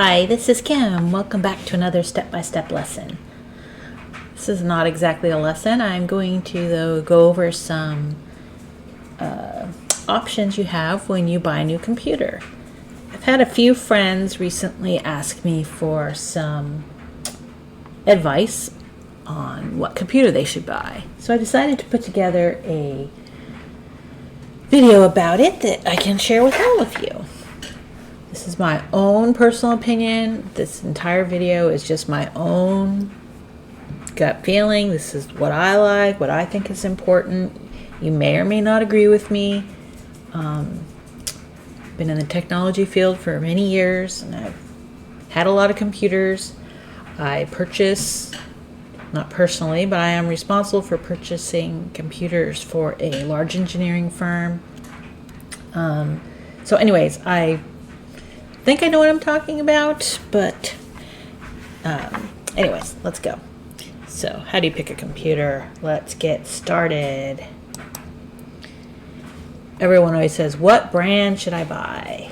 Hi, this is Kim. Welcome back to another step-by-step lesson. This is not exactly a lesson. I'm going to, though, go over some options you have when you buy a new computer. I've had a few friends recently ask me for some advice on what computer they should buy. So I decided to put together a video about it that I can share with all of you. This is my own personal opinion. This entire video is just my own gut feeling. This is what I like, what I think is important. You may or may not agree with me. Been in the technology field for many years, and I've had a lot of computers. I purchase, not personally, but I am responsible for purchasing computers for a large engineering firm. So anyways, I think I know what I'm talking about, but anyways, let's go. So how do you pick a computer? Let's get started. Everyone always says, what brand should I buy?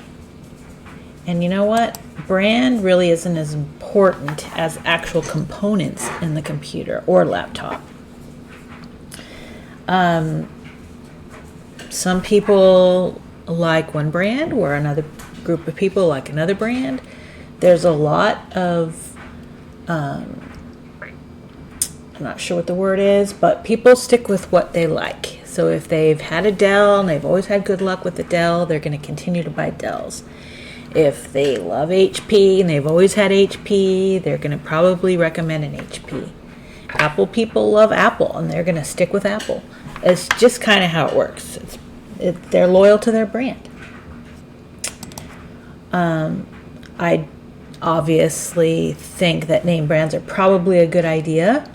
And you know what? Brand really isn't as important as actual components in the computer or laptop. Some people like one brand, or another group of people like another brand. There's a lot of I'm not sure what the word is, but people stick with what they like. So if they've had a Dell and they've always had good luck with the Dell, they're going to continue to buy Dells. If they love HP and they've always had HP, they're going to probably recommend an HP. Apple people love Apple and they're going to stick with Apple. It's just kind of how it works. They're loyal to their brand. I obviously think that name brands are probably a good idea.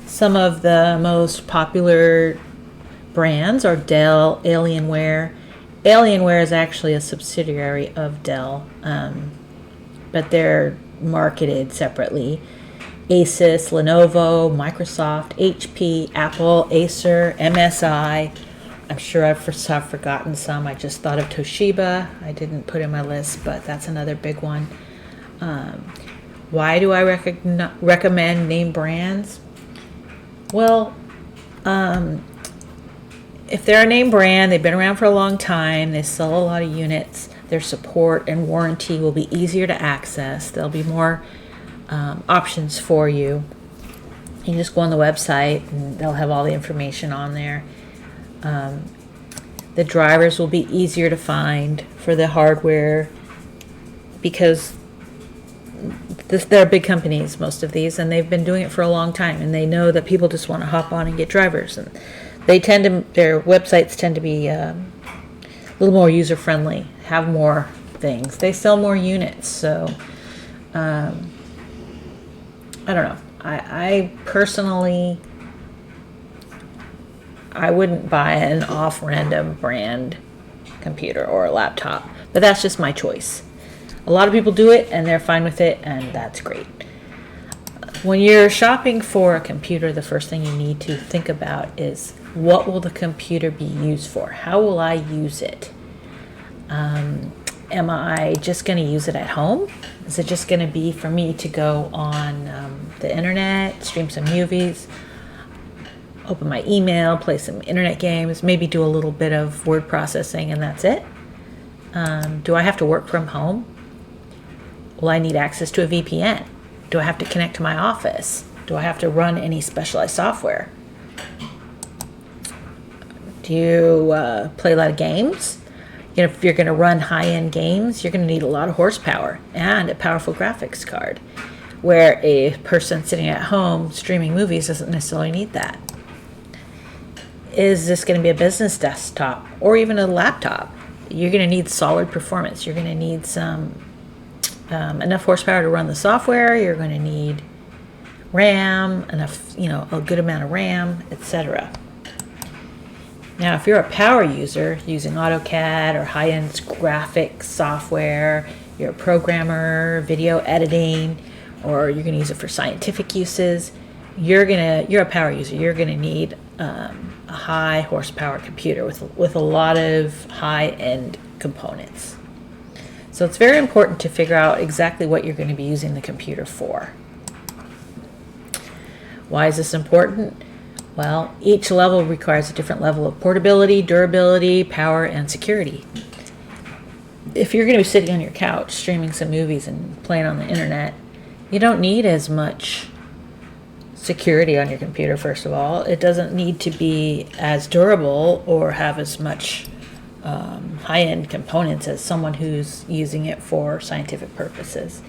Some of the most popular brands are Dell, Alienware. Alienware is actually a subsidiary of Dell, but they're marketed separately. Asus, Lenovo, Microsoft, HP, Apple, Acer, MSI. I'm sure I've forgotten some. I just thought of Toshiba. I didn't put in my list, but that's another big one. Why do I recommend name brands? Well, if they're a name brand, they've been around for a long time, they sell a lot of units, their support and warranty will be easier to access. There'll be more options for you. You just go on the website and they'll have all the information on there. The drivers will be easier to find for the hardware because they're big companies, most of these, and they've been doing it for a long time, and they know that people just want to hop on and get drivers, and their websites tend to be a little more user friendly, have more things. They sell more units, so I don't know. I personally, I wouldn't buy an off-random brand computer or a laptop, but that's just my choice. A lot of people do it and they're fine with it, and that's great. When you're shopping for a computer, the first thing you need to think about is, what will the computer be used for? How will I use it? Am I just going to use it at home? Is it just going to be for me to go on the internet, stream some movies, open my email, play some internet games, maybe do a little bit of word processing, and that's it? Do I have to work from home? Will I need access to a VPN? Do I have to connect to my office? Do I have to run any specialized software? Do you play a lot of games? You know, if you're going to run high-end games, you're going to need a lot of horsepower and a powerful graphics card, where a person sitting at home streaming movies doesn't necessarily need that. Is this going to be a business desktop or even a laptop? You're going to need solid performance. You're going to need some enough horsepower to run the software. You're going to need RAM, enough, a good amount of RAM, etc. Now, if you're a power user using AutoCAD or high-end graphics software, you're a programmer, video editing, or you're going to use it for scientific uses, you're a power user. You're going to need a high horsepower computer with a lot of high-end components. So it's very important to figure out exactly what you're going to be using the computer for. Why is this important? Well, each level requires a different level of portability, durability, power, and security. If you're going to be sitting on your couch streaming some movies and playing on the internet, you don't need as much security on your computer, first of all. It doesn't need to be as durable or have as much high-end components as someone who's using it for scientific purposes.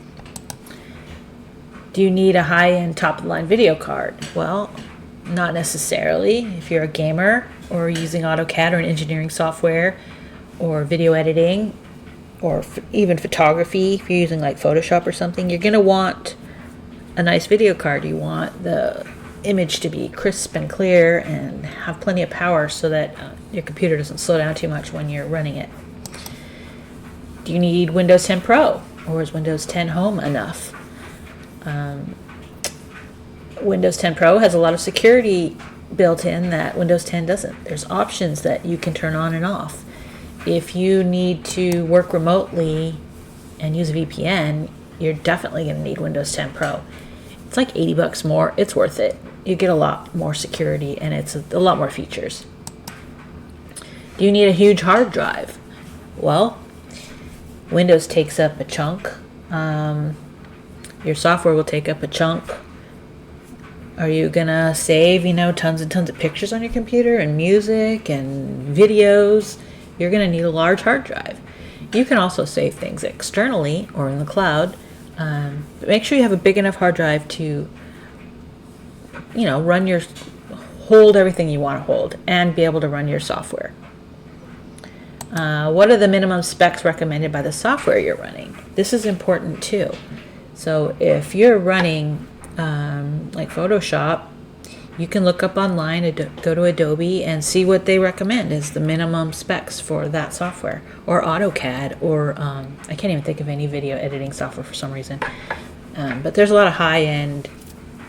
Do you need a high-end top-of-the-line video card? Well, not necessarily. If you're a gamer or using AutoCAD or an engineering software or video editing or even photography, if you're using like Photoshop or something, you're going to want a nice video card. You want the image to be crisp and clear and have plenty of power so that your computer doesn't slow down too much when you're running it. Do you need Windows 10 Pro or is Windows 10 Home enough? Windows 10 Pro has a lot of security built in that Windows 10 doesn't. There's options that you can turn on and off. If you need to work remotely and use a VPN, you're definitely going to need Windows 10 Pro. It's like $80 more. It's worth it. You get a lot more security and it's a lot more features. Do you need a huge hard drive? Well, Windows takes up a chunk. Your software will take up a chunk. Are you gonna save, tons and tons of pictures on your computer and music and videos? You're gonna need a large hard drive. You can also save things externally or in the cloud, but make sure you have a big enough hard drive to, hold everything you want to hold and be able to run your software. What are the minimum specs recommended by the software you're running? This is important too. So if you're running like Photoshop, you can look up online, go to Adobe and see what they recommend as the minimum specs for that software, or AutoCAD, or I can't even think of any video editing software for some reason. But there's a lot of high-end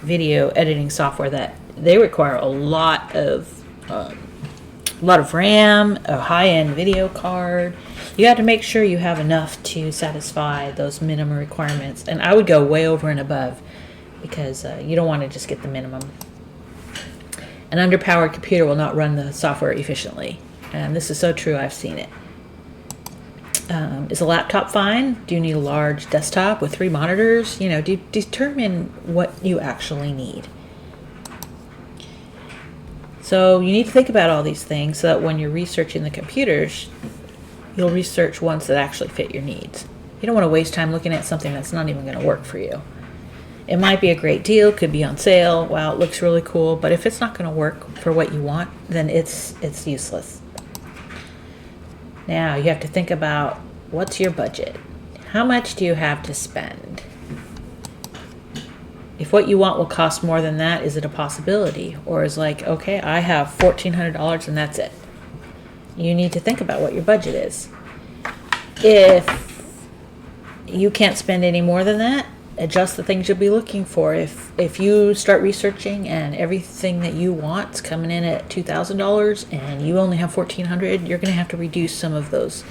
video editing software that they require a lot of RAM, a high-end video card. You have to make sure you have enough to satisfy those minimum requirements, and I would go way over and above because you don't want to just get the minimum. An underpowered computer will not run the software efficiently, and this is so true. I've seen it. Is a laptop fine? Do you need a large desktop with 3 monitors? Determine what you actually need. So you need to think about all these things so that when you're researching the computers, you'll research ones that actually fit your needs. You don't want to waste time looking at something that's not even going to work for you. It might be a great deal, could be on sale, wow, it looks really cool, but if it's not going to work for what you want, then it's useless. Now you have to think about, what's your budget? How much do you have to spend? If what you want will cost more than that, is it a possibility? Or is like, okay, I have $1,400 and that's it. You need to think about what your budget is. If you can't spend any more than that, adjust the things you'll be looking for. If you start researching and everything that you want's coming in at $2,000 and you only have $1,400, you're going to have to reduce some of those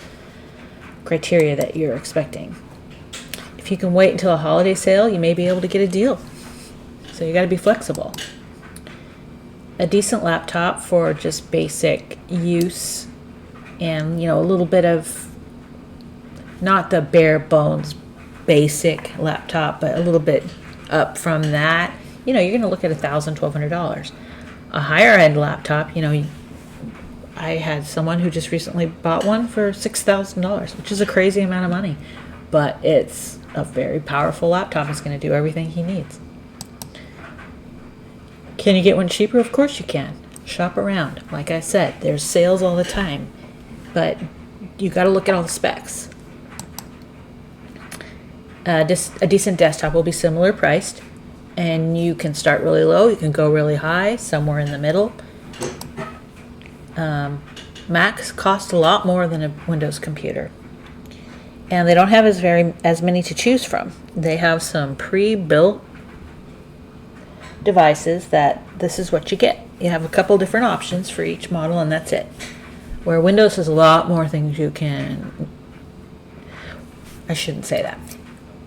criteria that you're expecting. If you can wait until a holiday sale, you may be able to get a deal. So you got to be flexible. A decent laptop for just basic use and, a little bit of, not the bare bones basic laptop, but a little bit up from that, you're going to look at $1,000, $1,200. A higher end laptop, I had someone who just recently bought one for $6,000, which is a crazy amount of money, but it's a very powerful laptop. It's going to do everything he needs. Can you get one cheaper? Of course you can. Shop around. Like I said, there's sales all the time, but you got to look at all the specs. A decent desktop will be similar priced, and you can start really low, you can go really high, somewhere in the middle. Macs cost a lot more than a Windows computer, and they don't have as many to choose from. They have some pre-built devices that this is what you get. You have a couple different options for each model, and that's it. Where Windows has a lot more things you can I shouldn't say that.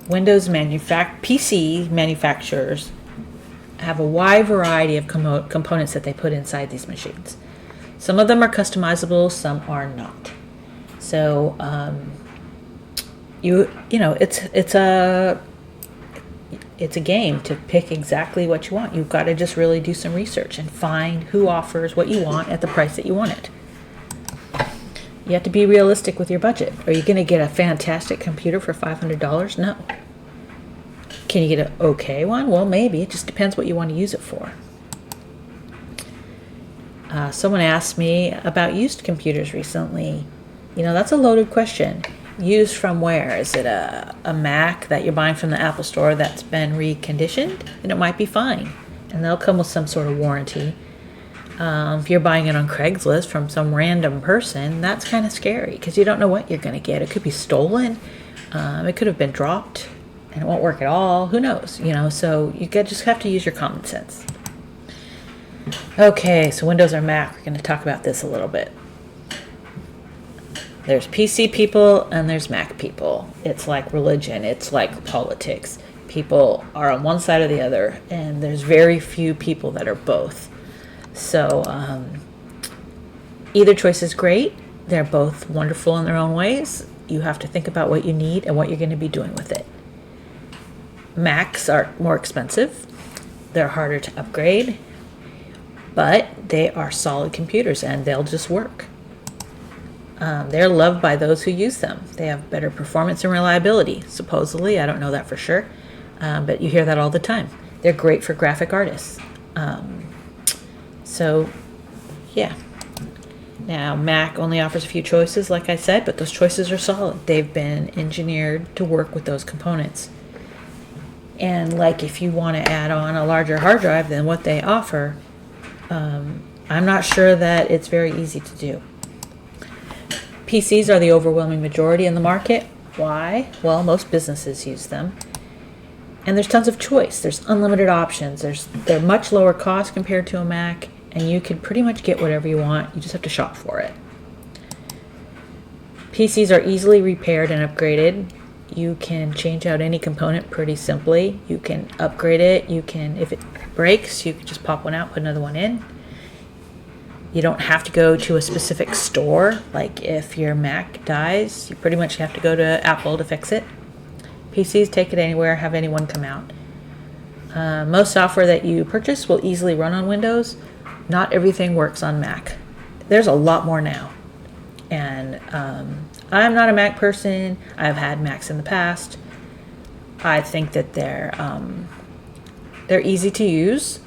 Windows PC manufacturers have a wide variety of components that they put inside these machines. Some of them are customizable, some are not. So it's a game to pick exactly what you want. You've got to just really do some research and find who offers what you want at the price that you want it. You have to be realistic with your budget. Are you going to get a fantastic computer for $500? No. Can you get an okay one? Well, maybe. It just depends what you want to use it for. Someone asked me about used computers recently. That's a loaded question. Used from where? Is it a Mac that you're buying from the Apple Store that's been reconditioned? And it might be fine. And they'll come with some sort of warranty. If you're buying it on Craigslist from some random person, that's kind of scary because you don't know what you're going to get. It could be stolen. It could have been dropped and it won't work at all. Who knows? So you just have to use your common sense. Okay, so Windows or Mac, we're going to talk about this a little bit. There's PC people and there's Mac people. It's like religion. It's like politics. People are on one side or the other, and there's very few people that are both. So either choice is great. They're both wonderful in their own ways. You have to think about what you need and what you're going to be doing with it. Macs are more expensive. They're harder to upgrade, but they are solid computers and they'll just work. They're loved by those who use them. They have better performance and reliability, supposedly. I don't know that for sure, but you hear that all the time. They're great for graphic artists. So, yeah. Now, Mac only offers a few choices, like I said, but those choices are solid. They've been engineered to work with those components. And like if you want to add on a larger hard drive than what they offer, I'm not sure that it's very easy to do. PCs are the overwhelming majority in the market. Why? Well, most businesses use them. And there's tons of choice. There's unlimited options. They're much lower cost compared to a Mac, and you can pretty much get whatever you want. You just have to shop for it. PCs are easily repaired and upgraded. You can change out any component pretty simply. You can upgrade it. If it breaks, you can just pop one out, put another one in. You don't have to go to a specific store. Like if your Mac dies, you pretty much have to go to Apple to fix it. PCs, take it anywhere, have anyone come out. Most software that you purchase will easily run on Windows. Not everything works on Mac. There's a lot more now. And I'm not a Mac person. I've had Macs in the past. I think that they're easy to use.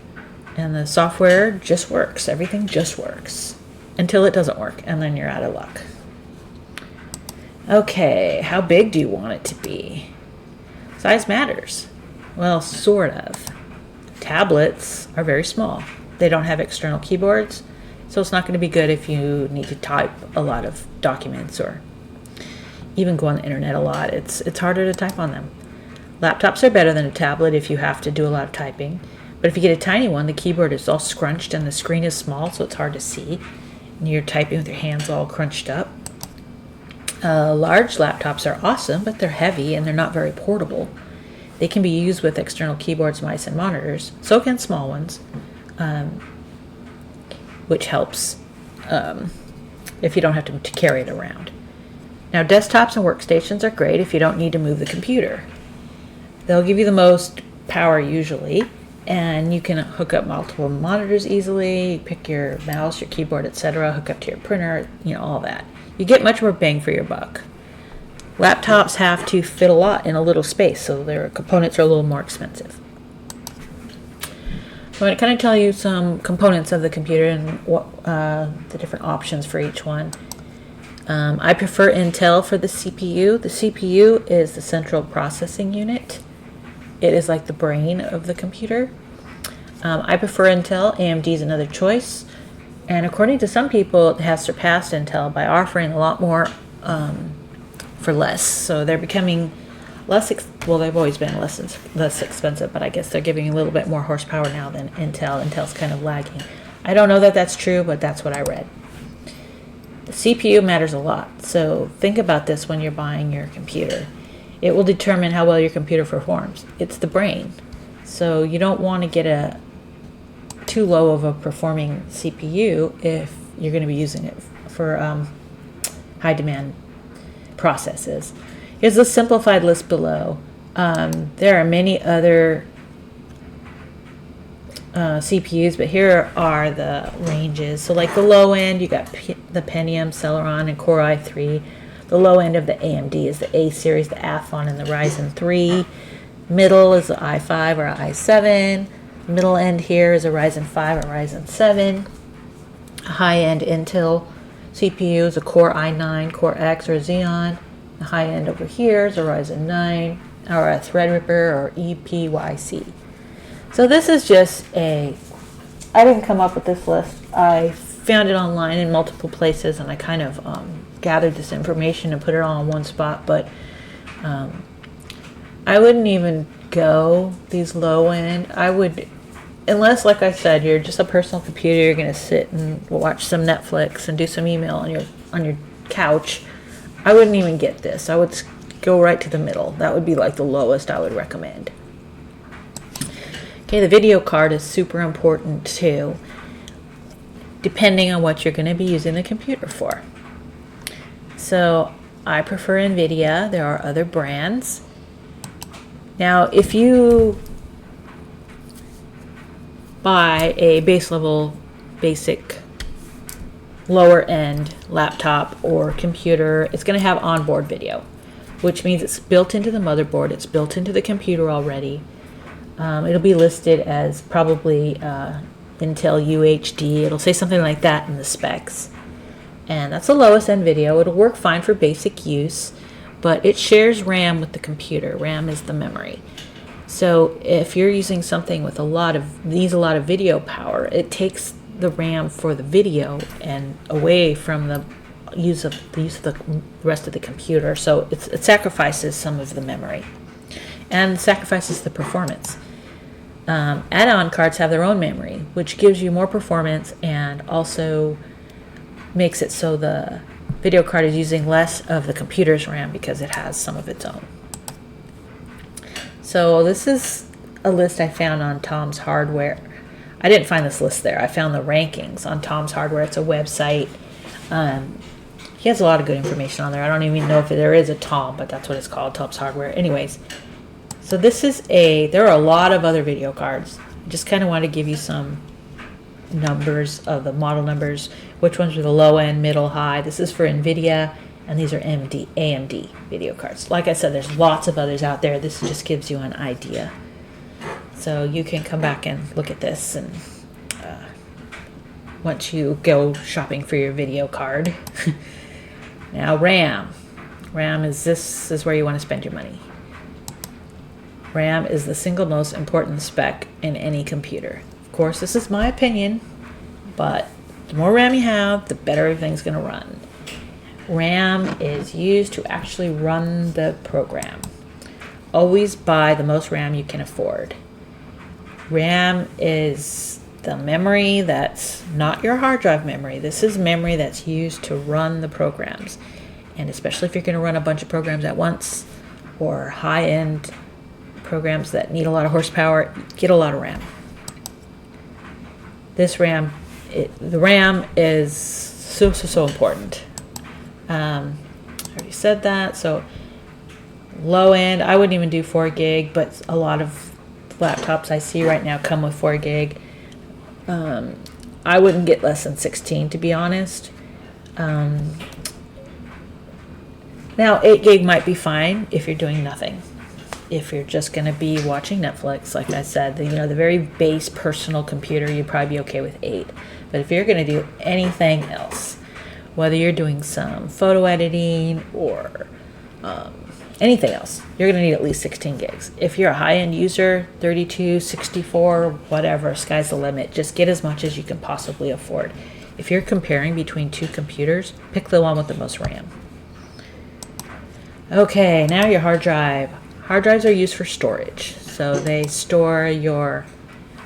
And the software just works. Everything just works until it doesn't work, and then you're out of luck. Okay, how big do you want it to be? Size matters. Well, sort of. Tablets are very small. They don't have external keyboards, so it's not going to be good if you need to type a lot of documents or even go on the internet a lot. It's harder to type on them. Laptops are better than a tablet if you have to do a lot of typing. But if you get a tiny one, the keyboard is all scrunched and the screen is small, so it's hard to see. And you're typing with your hands all crunched up. Large laptops are awesome, but they're heavy and they're not very portable. They can be used with external keyboards, mice, and monitors. So can small ones, which helps if you don't have to carry it around. Now, desktops and workstations are great if you don't need to move the computer. They'll give you the most power usually. And you can hook up multiple monitors easily, pick your mouse, your keyboard, etc., hook up to your printer, all that. You get much more bang for your buck. Laptops have to fit a lot in a little space, so their components are a little more expensive. So I'm going to kind of tell you some components of the computer and what the different options for each one. I prefer Intel for the CPU. The CPU is the central processing unit. It is like the brain of the computer. I prefer Intel. AMD is another choice. And according to some people, it has surpassed Intel by offering a lot more for less. So they're becoming they've always been less expensive, but I guess they're giving a little bit more horsepower now than Intel. Intel's kind of lagging. I don't know that that's true, but that's what I read. The CPU matters a lot. So think about this when you're buying your computer. It will determine how well your computer performs. It's the brain. So you don't want to get a too low of a performing CPU if you're going to be using it for high demand processes. Here's the simplified list below. There are many other CPUs, but here are the ranges. So like the low end, you got the Pentium, Celeron, and Core i3. The low end of the AMD is the A series, the Athlon, and the Ryzen 3. Middle is the i5 or i7. Middle end here is a Ryzen 5 or Ryzen 7. High end Intel CPU is a Core i9, Core X, or Xeon. The high end over here is a Ryzen 9 or a Threadripper or EPYC. So this is just I didn't come up with this list. I found it online in multiple places, and I kind of gathered this information and put it all in one spot. But I wouldn't even go these low end. I would, unless, like I said, you're just a personal computer, you're going to sit and watch some Netflix and do some email on your couch. I wouldn't even get this. I would go right to the middle. That would be like the lowest I would recommend. Okay, the video card is super important too, depending on what you're going to be using the computer for. So I prefer NVIDIA. There are other brands. Now, if you buy a base level, basic, lower end laptop or computer, it's going to have onboard video, which means it's built into the motherboard. It's built into the computer already. It'll be listed as probably Intel UHD. It'll say something like that in the specs. And that's the lowest end video. It'll work fine for basic use, but it shares RAM with the computer. RAM is the memory. So if you're using something with needs a lot of video power, it takes the RAM for the video and away from the use of the rest of the computer. So it sacrifices some of the memory and sacrifices the performance. Add-on cards have their own memory, which gives you more performance and also makes it so the video card is using less of the computer's RAM because it has some of its own. So this is a list I found on Tom's Hardware. I didn't find this list there. I found the rankings on Tom's Hardware. It's a website. He has a lot of good information on there. I don't even know if there is a Tom, but that's what it's called, Tom's Hardware. Anyways, so there are a lot of other video cards. I just kind of want to give you some numbers of the model numbers, which ones are the low end, middle, high. This is for NVIDIA, and these are AMD video cards. Like I said, there's lots of others out there. This just gives you an idea. So you can come back and look at this and once you go shopping for your video card. Now RAM. This is where you want to spend your money. RAM is the single most important spec in any computer. Of course, this is my opinion, but the more RAM you have, the better everything's going to run. RAM is used to actually run the program. Always buy the most RAM you can afford. RAM is the memory that's not your hard drive memory. This is memory that's used to run the programs. And especially if you're going to run a bunch of programs at once or high-end programs that need a lot of horsepower, get a lot of RAM. The RAM is so important. I already said that. So low end, I wouldn't even do 4 gig, but a lot of laptops I see right now come with 4 gig. I wouldn't get less than 16, to be honest. Now 8 gig might be fine if you're doing nothing. If you're just going to be watching Netflix, like I said, the very base personal computer, you'd probably be okay with 8. But if you're going to do anything else, whether you're doing some photo editing or anything else, you're going to need at least 16 gigs. If you're a high-end user, 32, 64, whatever, sky's the limit. Just get as much as you can possibly afford. If you're comparing between two computers, pick the one with the most RAM. Okay, now your hard drive. Hard drives are used for storage. So they store your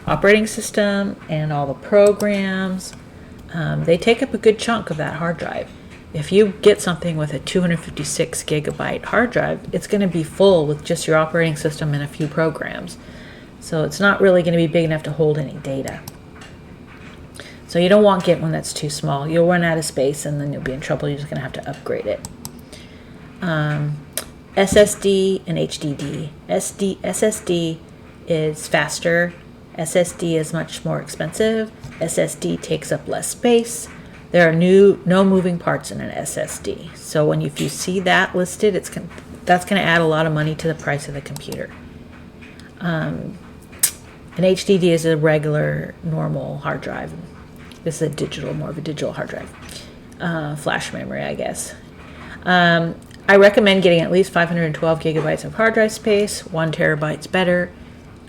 operating system and all the programs. They take up a good chunk of that hard drive. If you get something with a 256 gigabyte hard drive, it's going to be full with just your operating system and a few programs. So it's not really going to be big enough to hold any data. So you don't want to get one that's too small. You'll run out of space and then you'll be in trouble. You're just going to have to upgrade it. SSD and HDD. SSD is faster. SSD is much more expensive. SSD takes up less space. There are no moving parts in an SSD. So if you see that listed, that's going to add a lot of money to the price of the computer. An HDD is a regular, normal hard drive. This is more of a digital hard drive. Flash memory, I guess. I recommend getting at least 512 gigabytes of hard drive space. 1 terabyte's better.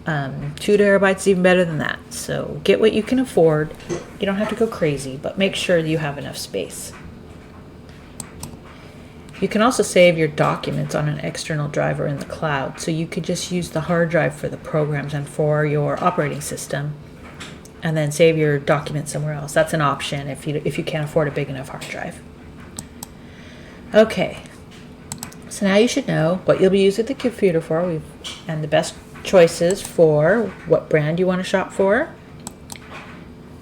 2 terabytes is even better than that. So get what you can afford. You don't have to go crazy, but make sure you have enough space. You can also save your documents on an external drive or in the cloud. So you could just use the hard drive for the programs and for your operating system, and then save your documents somewhere else. That's an option if you can't afford a big enough hard drive. Okay, so now you should know what you'll be using the computer for, and the best choices for what brand you want to shop for,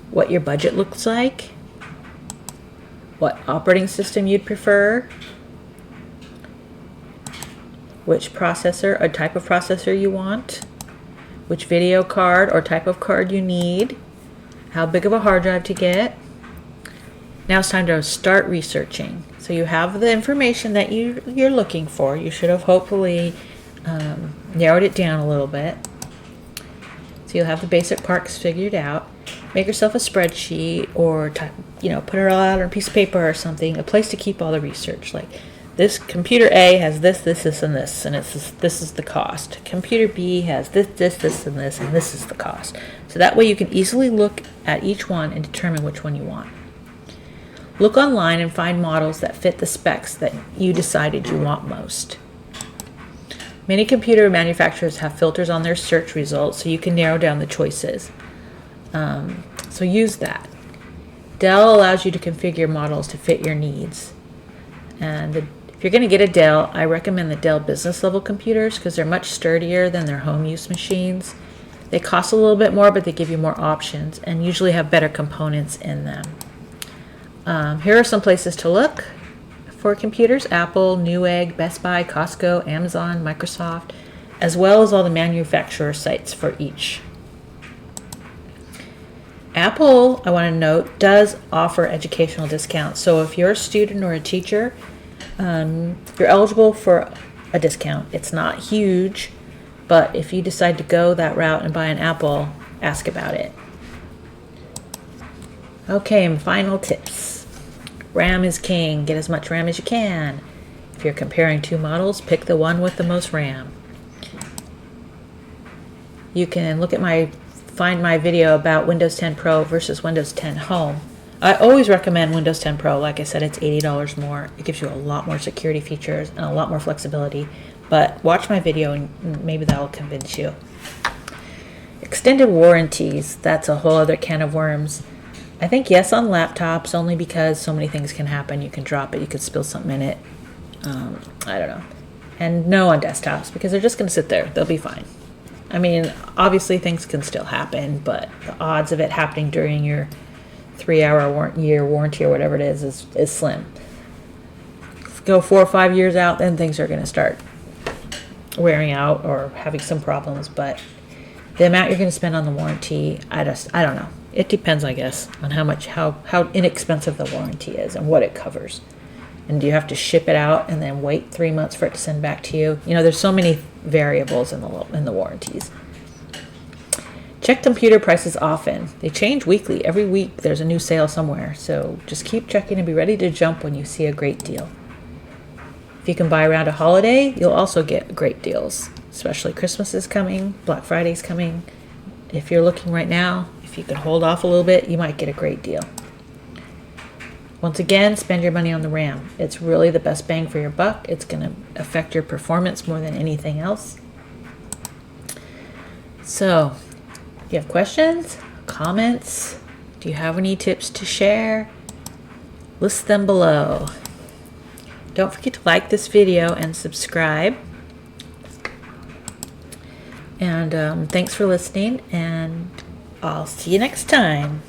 what your budget looks like, what operating system you'd prefer, which processor or type of processor you want, which video card or type of card you need, how big of a hard drive to get. Now it's time to start researching. So you have the information that you're looking for. You should have hopefully narrowed it down a little bit. So you'll have the basic parts figured out. Make yourself a spreadsheet or put it all out on a piece of paper or something, a place to keep all the research. Like, this computer A has this, and this, and this is the cost. Computer B has this, and this, and this is the cost. So that way you can easily look at each one and determine which one you want. Look online and find models that fit the specs that you decided you want most. Many computer manufacturers have filters on their search results so you can narrow down the choices. So use that. Dell allows you to configure models to fit your needs. And if you're going to get a Dell, I recommend the Dell business level computers because they're much sturdier than their home use machines. They cost a little bit more, but they give you more options and usually have better components in them. Here are some places to look for computers: Apple, Newegg, Best Buy, Costco, Amazon, Microsoft, as well as all the manufacturer sites for each. Apple, I want to note, does offer educational discounts. So if you're a student or a teacher, you're eligible for a discount. It's not huge, but if you decide to go that route and buy an Apple, ask about it. Okay, and final tips. RAM is king. Get as much RAM as you can. If you're comparing two models, pick the one with the most RAM. You can find my video about Windows 10 Pro versus Windows 10 Home. I always recommend Windows 10 Pro. Like I said, it's $80 more. It gives you a lot more security features and a lot more flexibility. But watch my video and maybe that'll convince you. Extended warranties, that's a whole other can of worms. I think yes on laptops, only because so many things can happen. You can drop it, you could spill something in it. I don't know. And no on desktops, because they're just going to sit there. They'll be fine. I mean, obviously things can still happen, but the odds of it happening during your 3-hour year warranty or whatever it is slim. Go 4 or 5 years out, then things are going to start wearing out or having some problems. But the amount you're going to spend on the warranty, I don't know. It depends, I guess, on how inexpensive the warranty is and what it covers. And do you have to ship it out and then wait 3 months for it to send back to you? You know, there's so many variables in the warranties. Check computer prices often. They change weekly. Every week there's a new sale somewhere. So just keep checking and be ready to jump when you see a great deal. If you can buy around a holiday, you'll also get great deals. Especially Christmas is coming, Black Friday's coming. If you're looking right now, if you can hold off a little bit, you might get a great deal. Once again, spend your money on the RAM. It's really the best bang for your buck. It's going to affect your performance more than anything else. So, if you have questions, comments, do you have any tips to share? List them below. Don't forget to like this video and subscribe. And thanks for listening, and I'll see you next time.